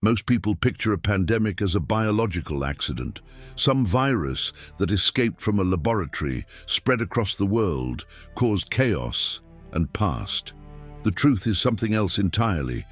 Most people picture a pandemic as a biological accident, some virus that escaped from a laboratory, spread across the world, caused chaos, and passed. The truth is something else entirely.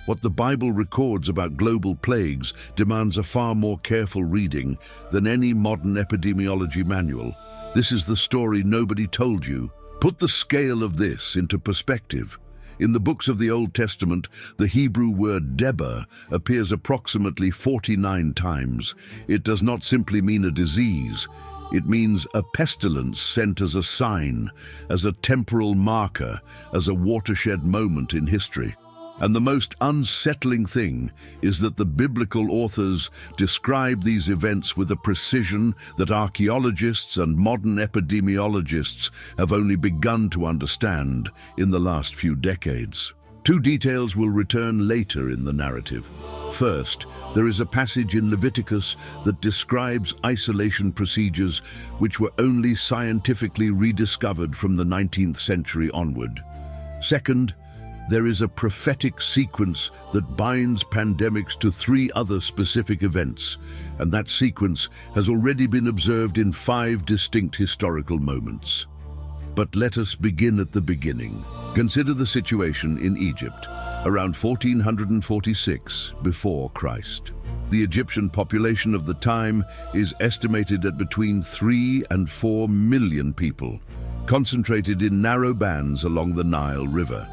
What the Bible records about global plagues demands a far more careful reading than any modern epidemiology manual. This is the story nobody told you. Put the scale of this into perspective. In the books of the Old Testament, the Hebrew word Deber appears approximately 49 times. It does not simply mean a disease. It means a pestilence sent as a sign, as a temporal marker, as a watershed moment in history. And the most unsettling thing is that the biblical authors describe these events with a precision that archaeologists and modern epidemiologists have only begun to understand in the last few decades. Two details will return later in the narrative. First, there is a passage in Leviticus that describes isolation procedures which were only scientifically rediscovered from the 19th century onward. Second, there is a prophetic sequence that binds pandemics to three other specific events, and that sequence has already been observed in 5 distinct historical moments. But let us begin at the beginning. Consider the situation in Egypt, around 1446 before Christ. The Egyptian population of the time is estimated at between 3 and 4 million people, concentrated in narrow bands along the Nile River.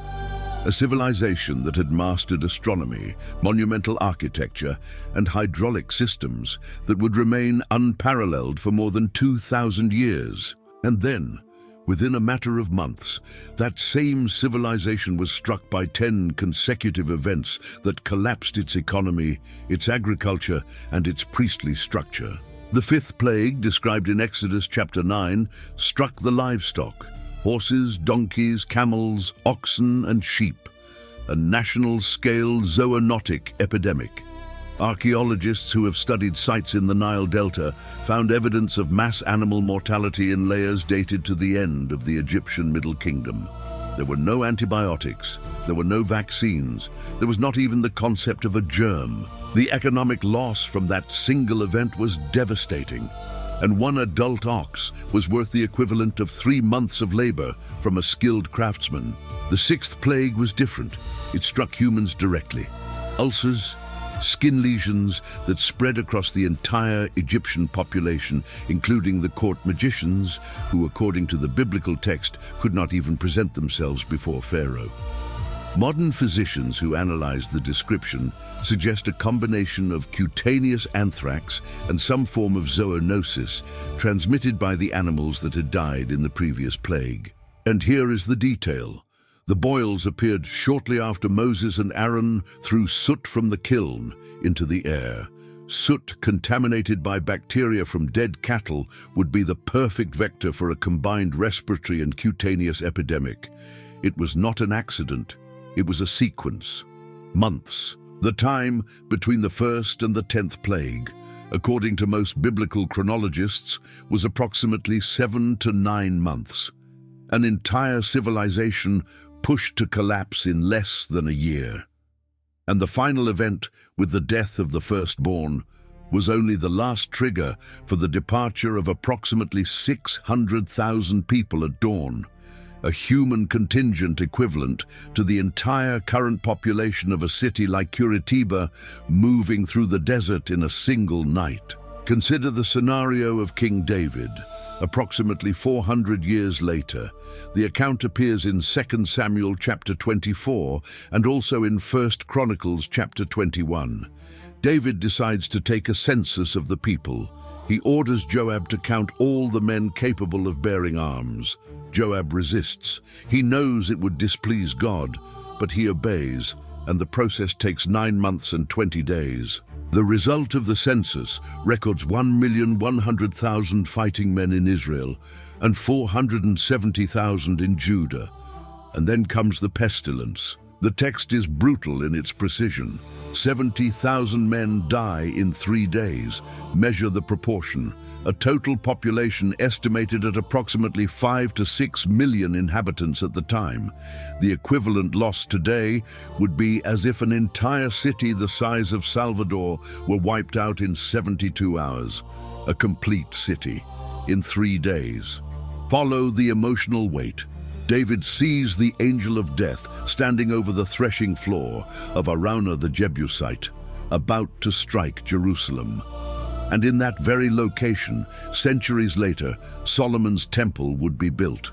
A civilization that had mastered astronomy, monumental architecture, and hydraulic systems that would remain unparalleled for more than 2,000 years. And then, within a matter of months, that same civilization was struck by 10 consecutive events that collapsed its economy, its agriculture, and its priestly structure. The 5th plague, described in Exodus chapter 9, struck the livestock: horses, donkeys, camels, oxen, and sheep, a national-scale zoonotic epidemic. Archaeologists who have studied sites in the Nile Delta found evidence of mass animal mortality in layers dated to the end of the Egyptian Middle Kingdom. There were no antibiotics, there were no vaccines, there was not even the concept of a germ. The economic loss from that single event was devastating, and one adult ox was worth the equivalent of 3 months of labor from a skilled craftsman. The 6th plague was different. It struck humans directly. Ulcers, skin lesions that spread across the entire Egyptian population, including the court magicians, who, according to the biblical text, could not even present themselves before Pharaoh. Modern physicians who analyze the description suggest a combination of cutaneous anthrax and some form of zoonosis transmitted by the animals that had died in the previous plague. And here is the detail. The boils appeared shortly after Moses and Aaron threw soot from the kiln into the air. Soot contaminated by bacteria from dead cattle would be the perfect vector for a combined respiratory and cutaneous epidemic. It was not an accident. It was a sequence. Months. The time between the 1st and the 10th plague, according to most biblical chronologists, was approximately 7 to 9 months. An entire civilization pushed to collapse in less than a year. And the final event, with the death of the firstborn, was only the last trigger for the departure of approximately 600,000 people at dawn, a human contingent equivalent to the entire current population of a city like Curitiba moving through the desert in a single night. Consider the scenario of King David. Approximately 400 years later, the account appears in 2 Samuel chapter 24 and also in 1 Chronicles chapter 21. David decides to take a census of the people. He orders Joab to count all the men capable of bearing arms. Joab resists. He knows it would displease God, but he obeys, and the process takes 9 months and 20 days. The result of the census records 1,100,000 fighting men in Israel and 470,000 in Judah. And then comes the pestilence. The text is brutal in its precision. 70,000 men die in 3 days. Measure the proportion. A total population estimated at approximately 5 to 6 million inhabitants at the time. The equivalent loss today would be as if an entire city the size of Salvador were wiped out in 72 hours. A complete city in 3 days. Follow the emotional weight. David sees the angel of death standing over the threshing floor of Araunah the Jebusite, about to strike Jerusalem. And in that very location, centuries later, Solomon's temple would be built.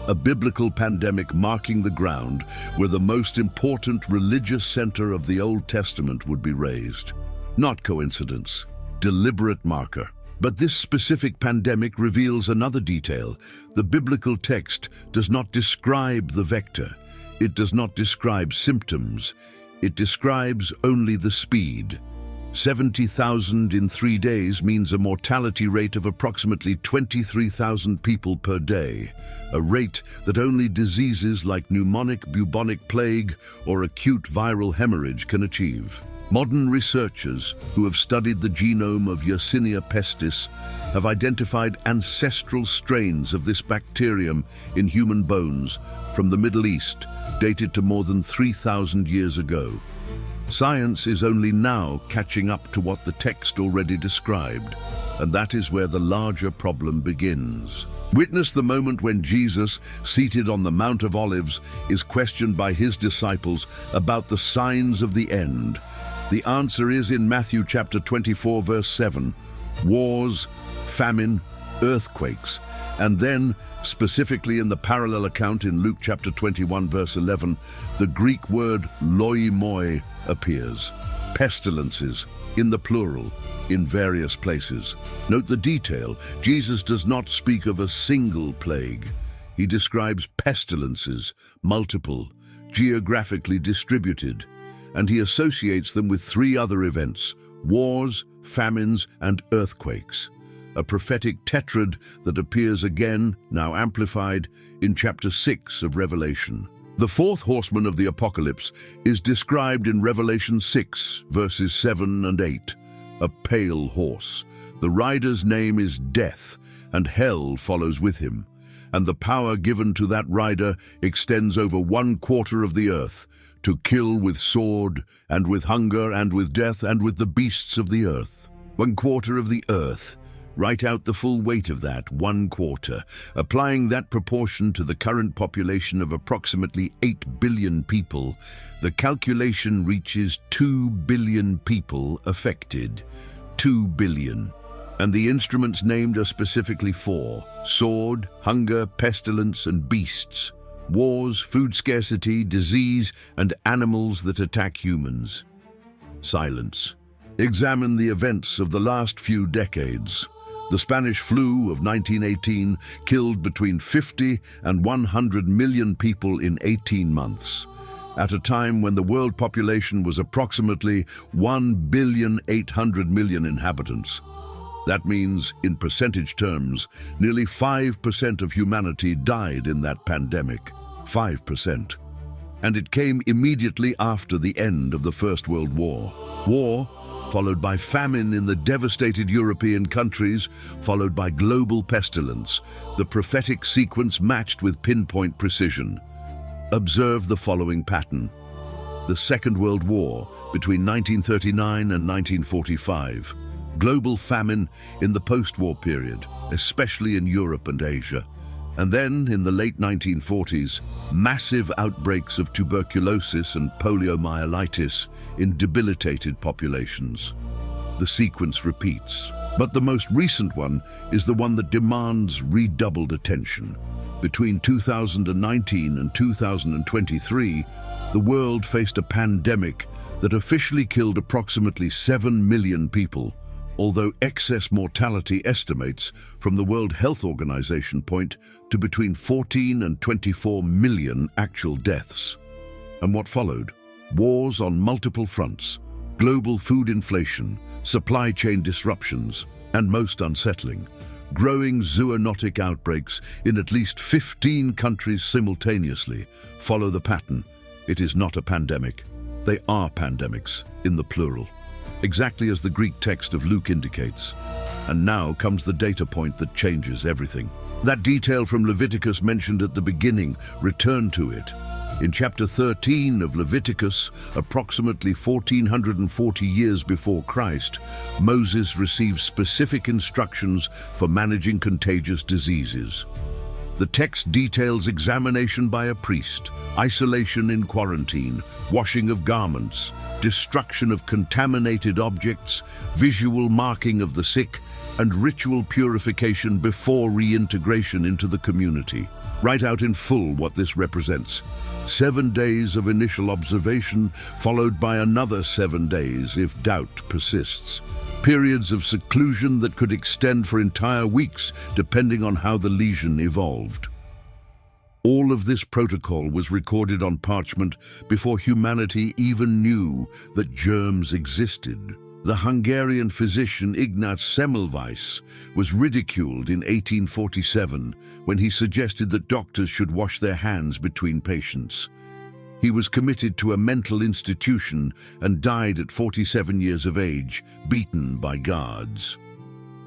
A biblical pandemic marking the ground where the most important religious center of the Old Testament would be raised. Not coincidence, deliberate marker. But this specific pandemic reveals another detail. The biblical text does not describe the vector. It does not describe symptoms. It describes only the speed. 70,000 in 3 days means a mortality rate of approximately 23,000 people per day, a rate that only diseases like pneumonic bubonic plague or acute viral hemorrhage can achieve. Modern researchers who have studied the genome of Yersinia pestis have identified ancestral strains of this bacterium in human bones from the Middle East, dated to more than 3,000 years ago. Science is only now catching up to what the text already described, and that is where the larger problem begins. Witness the moment when Jesus, seated on the Mount of Olives, is questioned by his disciples about the signs of the end. The answer is in Matthew chapter 24, verse 7. Wars, famine, earthquakes. And then, specifically in the parallel account in Luke chapter 21, verse 11, the Greek word loimoi appears. Pestilences, in the plural, in various places. Note the detail. Jesus does not speak of a single plague. He describes pestilences, multiple, geographically distributed. And he associates them with 3 other events: wars, famines, and earthquakes. A prophetic tetrad that appears again, now amplified, in chapter 6 of Revelation. The 4th horseman of the apocalypse is described in Revelation 6, verses 7 and 8. A pale horse. The rider's name is Death, and hell follows with him. And the power given to that rider extends over 1/4 of the earth, to kill with sword, and with hunger, and with death, and with the beasts of the earth. 1/4 of the earth. Write out the full weight of that, 1/4. Applying that proportion to the current population of approximately 8 billion people, the calculation reaches 2 billion people affected. 2 billion. And the instruments named are specifically 4: sword, hunger, pestilence, and beasts. Wars, food scarcity, disease, and animals that attack humans. Silence. Examine the events of the last few decades. The Spanish flu of 1918 killed between 50 and 100 million people in 18 months, at a time when the world population was approximately 1,800,000,000 inhabitants. That means, in percentage terms, nearly 5% of humanity died in that pandemic. 5%. And it came immediately after the end of the First World War. War, followed by famine in the devastated European countries, followed by global pestilence. The prophetic sequence matched with pinpoint precision. Observe the following pattern. The Second World War, between 1939 and 1945. Global famine in the post-war period, especially in Europe and Asia. And then, in the late 1940s, massive outbreaks of tuberculosis and poliomyelitis in debilitated populations. The sequence repeats. But the most recent one is the one that demands redoubled attention. Between 2019 and 2023, the world faced a pandemic that officially killed approximately 7 million people, although excess mortality estimates from the World Health Organization point to between 14 and 24 million actual deaths. And what followed? Wars on multiple fronts, global food inflation, supply chain disruptions, and most unsettling, growing zoonotic outbreaks in at least 15 countries simultaneously. Follow the pattern. It is not a pandemic. They are pandemics, in the plural, exactly as the Greek text of Luke indicates. And now comes the data point that changes everything. That detail from Leviticus mentioned at the beginning, return to it. In chapter 13 of Leviticus, approximately 1440 years before Christ, Moses received specific instructions for managing contagious diseases. The text details examination by a priest, isolation in quarantine, washing of garments, destruction of contaminated objects, visual marking of the sick, and ritual purification before reintegration into the community. Write out in full what this represents. 7 days of initial observation, followed by another 7 days if doubt persists. Periods of seclusion that could extend for entire weeks, depending on how the lesion evolved. All of this protocol was recorded on parchment before humanity even knew that germs existed. The Hungarian physician Ignaz Semmelweis was ridiculed in 1847 when he suggested that doctors should wash their hands between patients. He was committed to a mental institution and died at 47 years of age, beaten by guards.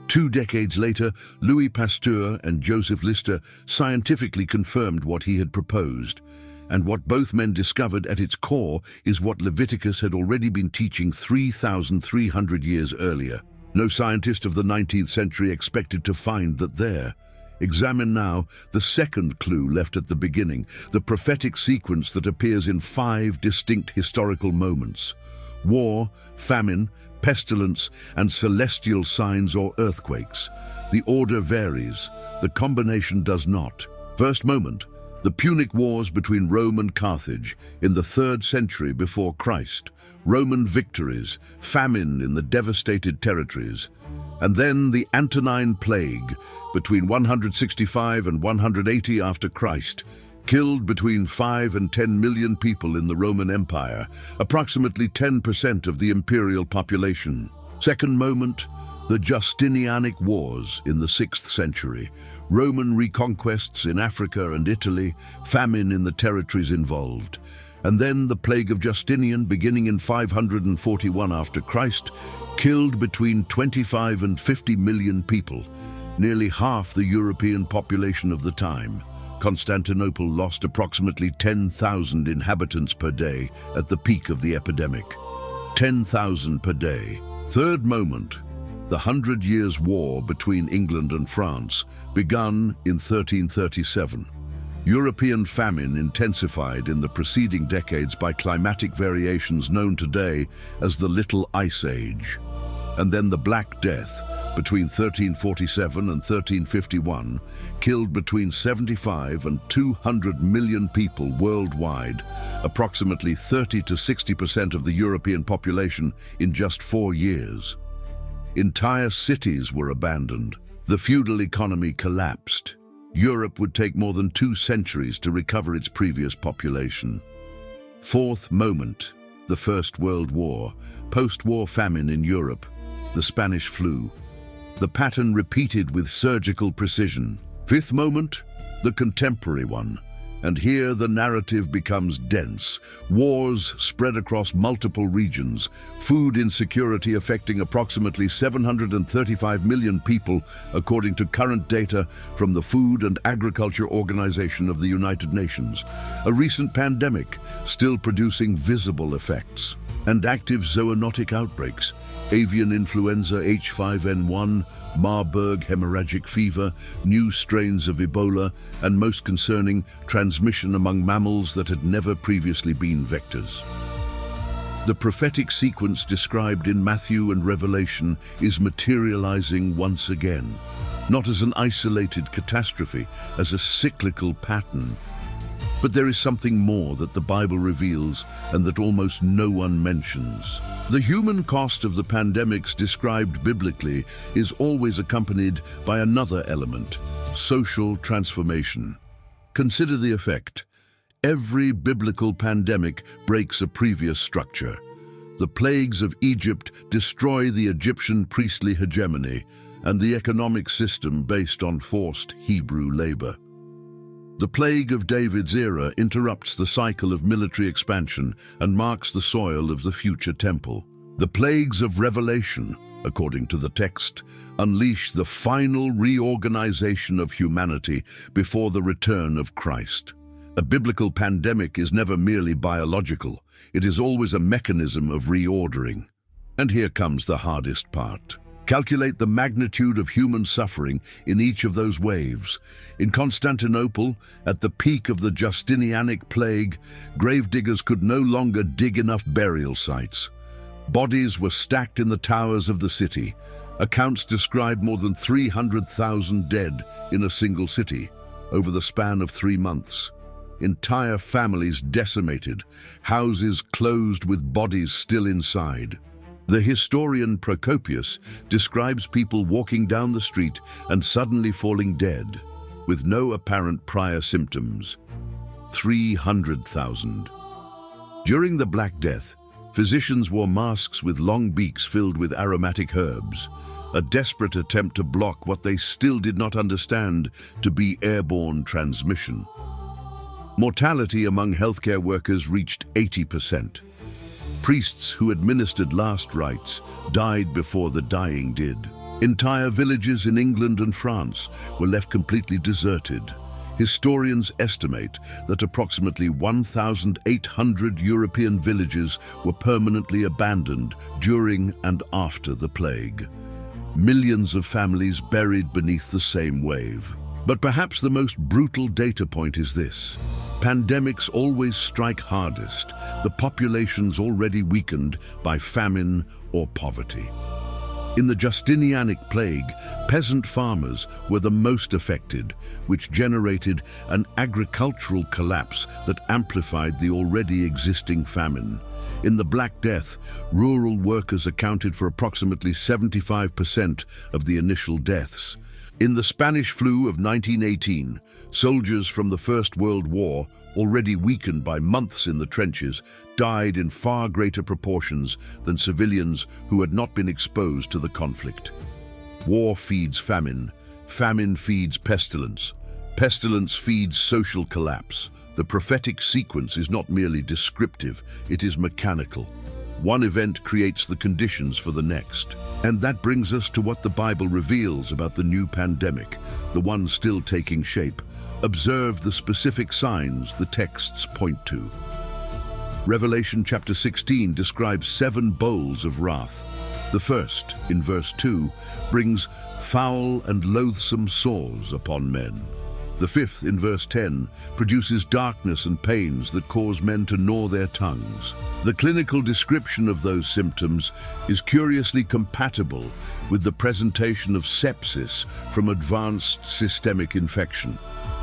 2 decades later, Louis Pasteur and Joseph Lister scientifically confirmed what he had proposed, and what both men discovered at its core is what Leviticus had already been teaching 3,300 years earlier. No scientist of the 19th century expected to find that there. Examine now the second clue left at the beginning, the prophetic sequence that appears in 5 distinct historical moments: war, famine, pestilence, and celestial signs or earthquakes. The order varies, the combination does not. First moment, the Punic Wars between Rome and Carthage in the 3rd century before Christ, Roman victories, famine in the devastated territories, and then the Antonine Plague between 165 and 180 after Christ, killed between 5 and 10 million people in the Roman Empire, approximately 10% of the imperial population. Second moment, the Justinianic Wars in the 6th century, Roman reconquests in Africa and Italy, famine in the territories involved. And then the plague of Justinian, beginning in 541 after Christ, killed between 25 and 50 million people, nearly half the European population of the time. Constantinople lost approximately 10,000 inhabitants per day at the peak of the epidemic. 10,000 per day. Third moment, the 100 Years' War between England and France, begun in 1337. European famine intensified in the preceding decades by climatic variations known today as the Little Ice Age. And then the Black Death, between 1347 and 1351, killed between 75 and 200 million people worldwide, approximately 30 to 60% of the European population in just 4 years. Entire cities were abandoned. The feudal economy collapsed. Europe would take more than 2 centuries to recover its previous population. Fourth moment, the First World War, post-war famine in Europe, the Spanish flu. The pattern repeated with surgical precision. Fifth moment, the contemporary one. And here the narrative becomes dense. Wars spread across multiple regions, food insecurity affecting approximately 735 million people, according to current data from the Food and Agriculture Organization of the United Nations. A recent pandemic still producing visible effects. And active zoonotic outbreaks, avian influenza H5N1, Marburg hemorrhagic fever, new strains of Ebola, and most concerning, transmission among mammals that had never previously been vectors. The prophetic sequence described in Matthew and Revelation is materializing once again, not as an isolated catastrophe, as a cyclical pattern. But there is something more that the Bible reveals and that almost no one mentions. The human cost of the pandemics described biblically is always accompanied by another element: social transformation. Consider the effect. Every biblical pandemic breaks a previous structure. The plagues of Egypt destroy the Egyptian priestly hegemony and the economic system based on forced Hebrew labor. The plague of David's era interrupts the cycle of military expansion and marks the soil of the future temple. The plagues of Revelation, according to the text, unleash the final reorganization of humanity before the return of Christ. A biblical pandemic is never merely biological. It is always a mechanism of reordering. And here comes the hardest part. Calculate the magnitude of human suffering in each of those waves. In Constantinople, at the peak of the Justinianic plague, gravediggers could no longer dig enough burial sites. Bodies were stacked in the towers of the city. Accounts describe more than 300,000 dead in a single city over the span of 3 months. Entire families decimated, houses closed with bodies still inside. The historian Procopius describes people walking down the street and suddenly falling dead, with no apparent prior symptoms. 300,000. During the Black Death, physicians wore masks with long beaks filled with aromatic herbs, a desperate attempt to block what they still did not understand to be airborne transmission. Mortality among healthcare workers reached 80%. Priests who administered last rites died before the dying did. Entire villages in England and France were left completely deserted. Historians estimate that approximately 1,800 European villages were permanently abandoned during and after the plague. Millions of families buried beneath the same wave. But perhaps the most brutal data point is this. Pandemics always strike hardest the populations already weakened by famine or poverty. In the Justinianic plague, peasant farmers were the most affected, which generated an agricultural collapse that amplified the already existing famine. In the Black Death, rural workers accounted for approximately 75% of the initial deaths. In the Spanish flu of 1918, soldiers from the First World War, already weakened by months in the trenches, died in far greater proportions than civilians who had not been exposed to the conflict. War feeds famine, famine feeds pestilence, pestilence feeds social collapse. The prophetic sequence is not merely descriptive, it is mechanical. One event creates the conditions for the next. And that brings us to what the Bible reveals about the new pandemic, the one still taking shape. Observe the specific signs the texts point to. Revelation chapter 16 describes 7 bowls of wrath. The first, in verse 2, brings foul and loathsome sores upon men. The fifth, in verse 10, produces darkness and pains that cause men to gnaw their tongues. The clinical description of those symptoms is curiously compatible with the presentation of sepsis from advanced systemic infection,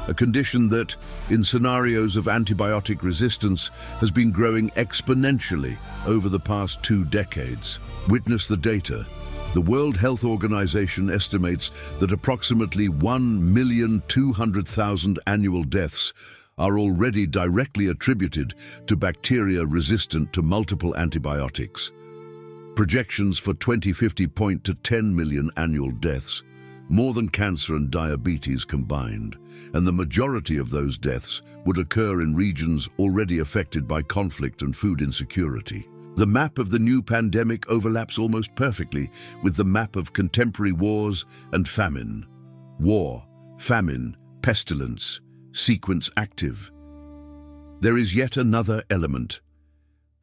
a condition that, in scenarios of antibiotic resistance, has been growing exponentially over the past 2 decades. Witness the data. The World Health Organization estimates that approximately 1,200,000 annual deaths are already directly attributed to bacteria resistant to multiple antibiotics. Projections for 2050 point to 10 million annual deaths, more than cancer and diabetes combined, and the majority of those deaths would occur in regions already affected by conflict and food insecurity. The map of the new pandemic overlaps almost perfectly with the map of contemporary wars and famine. War, famine, pestilence, sequence active. There is yet another element.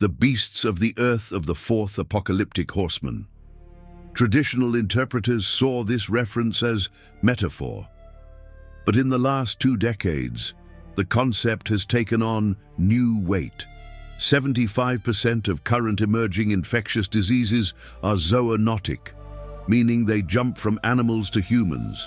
The beasts of the earth of the 4th apocalyptic horseman. Traditional interpreters saw this reference as metaphor. But in the last 2 decades, the concept has taken on new weight. 75% of current emerging infectious diseases are zoonotic, meaning they jump from animals to humans.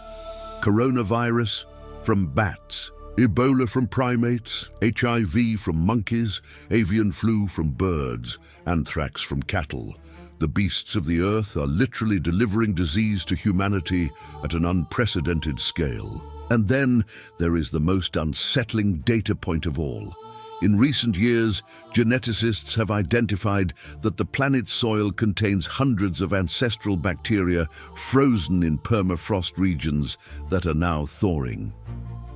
Coronavirus from bats, Ebola from primates, HIV from monkeys, avian flu from birds, anthrax from cattle. The beasts of the earth are literally delivering disease to humanity at an unprecedented scale. And then there is the most unsettling data point of all. In recent years, geneticists have identified that the planet's soil contains hundreds of ancestral bacteria frozen in permafrost regions that are now thawing.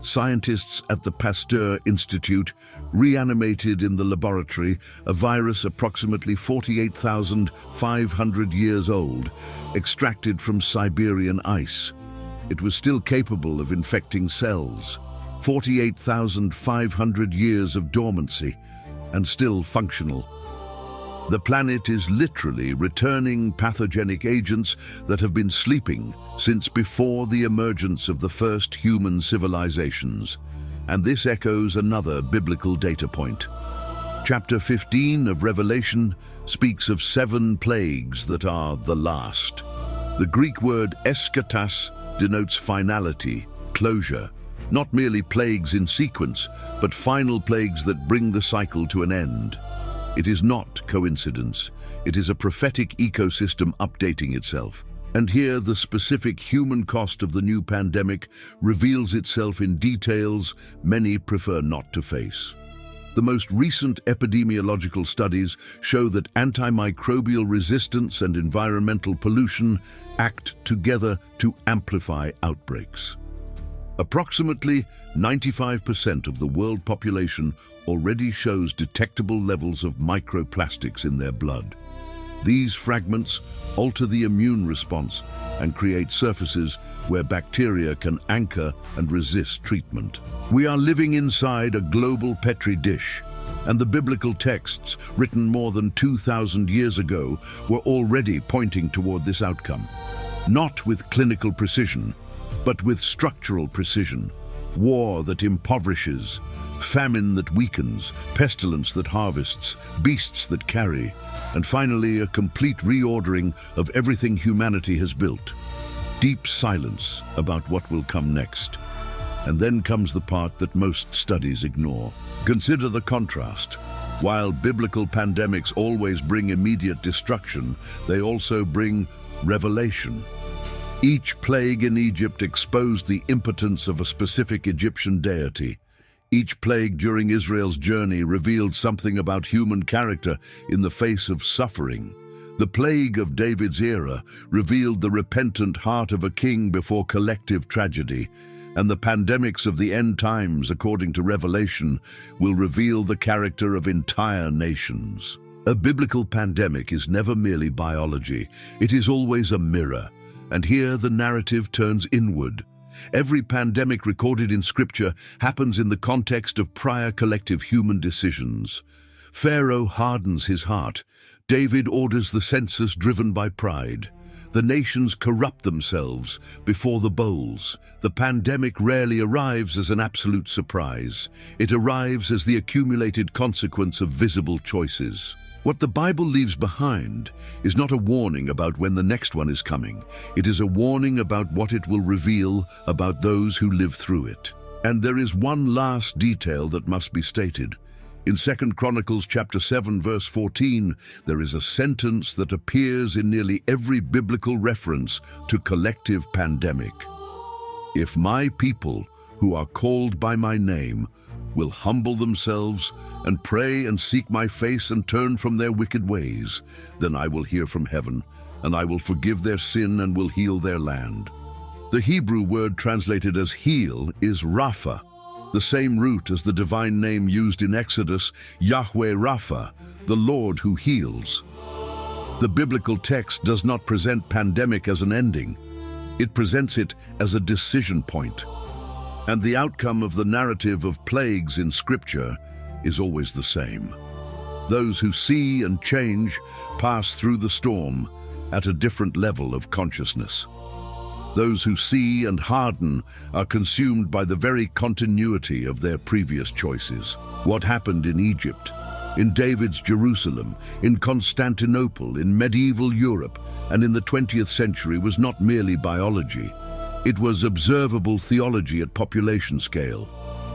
Scientists at the Pasteur Institute reanimated in the laboratory a virus approximately 48,500 years old, extracted from Siberian ice. It was still capable of infecting cells. 48,500 years of dormancy, and still functional. The planet is literally returning pathogenic agents that have been sleeping since before the emergence of the first human civilizations. And this echoes another biblical data point. Chapter 15 of Revelation speaks of 7 plagues that are the last. The Greek word eschatos denotes finality, closure, not merely plagues in sequence, but final plagues that bring the cycle to an end. It is not coincidence. It is a prophetic ecosystem updating itself. And here the specific human cost of the new pandemic reveals itself in details many prefer not to face. The most recent epidemiological studies show that antimicrobial resistance and environmental pollution act together to amplify outbreaks. Approximately 95% of the world population already shows detectable levels of microplastics in their blood. These fragments alter the immune response and create surfaces where bacteria can anchor and resist treatment. We are living inside a global petri dish, and the biblical texts, written more than 2,000 years ago, were already pointing toward this outcome. Not with clinical precision, but with structural precision. War that impoverishes, famine that weakens, pestilence that harvests, beasts that carry, and finally a complete reordering of everything humanity has built. Deep silence about what will come next. And then comes the part that most studies ignore. Consider the contrast. While biblical pandemics always bring immediate destruction, they also bring revelation. Each plague in Egypt exposed the impotence of a specific Egyptian deity. Each plague during Israel's journey revealed something about human character in the face of suffering. The plague of David's era revealed the repentant heart of a king before collective tragedy, and the pandemics of the end times, according to Revelation, will reveal the character of entire nations. A biblical pandemic is never merely biology, it is always a mirror. And here the narrative turns inward. Every pandemic recorded in Scripture happens in the context of prior collective human decisions. Pharaoh hardens his heart. David orders the census driven by pride. The nations corrupt themselves before the bowls. The pandemic rarely arrives as an absolute surprise. It arrives as the accumulated consequence of visible choices. What the Bible leaves behind is not a warning about when the next one is coming. It is a warning about what it will reveal about those who live through it. And there is one last detail that must be stated. In 2 Chronicles chapter 7 verse 14, there is a sentence that appears in nearly every biblical reference to collective pandemic. If my people, who are called by my name, will humble themselves and pray and seek my face and turn from their wicked ways, then I will hear from heaven, and I will forgive their sin and will heal their land. The Hebrew word translated as heal is Rapha, the same root as the divine name used in Exodus, Yahweh Rapha, the Lord who heals. The biblical text does not present pandemic as an ending. It presents it as a decision point. And the outcome of the narrative of plagues in Scripture is always the same. Those who see and change pass through the storm at a different level of consciousness. Those who see and harden are consumed by the very continuity of their previous choices. What happened in Egypt, in David's Jerusalem, in Constantinople, in medieval Europe, and in the 20th century was not merely biology. It was observable theology at population scale.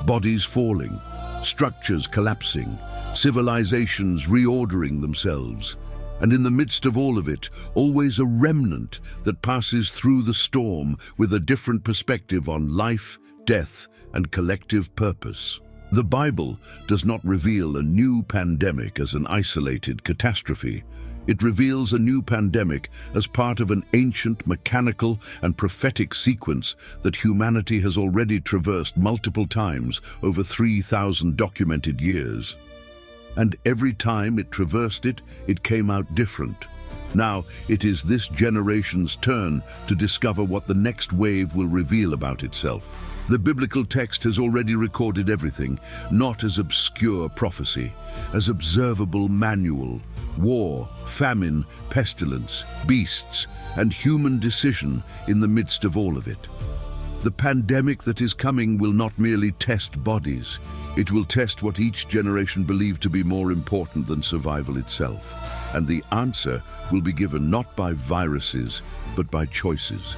Bodies falling, structures collapsing, civilizations reordering themselves. And in the midst of all of it, always a remnant that passes through the storm with a different perspective on life, death, and collective purpose. The Bible does not reveal a new pandemic as an isolated catastrophe. It reveals a new pandemic as part of an ancient, mechanical, and prophetic sequence that humanity has already traversed multiple times over 3,000 documented years. And every time it traversed it, it came out different. Now, it is this generation's turn to discover what the next wave will reveal about itself. The biblical text has already recorded everything, not as obscure prophecy, as observable manual, war, famine, pestilence, beasts, and human decision in the midst of all of it. The pandemic that is coming will not merely test bodies, it will test what each generation believed to be more important than survival itself. And the answer will be given not by viruses, but by choices.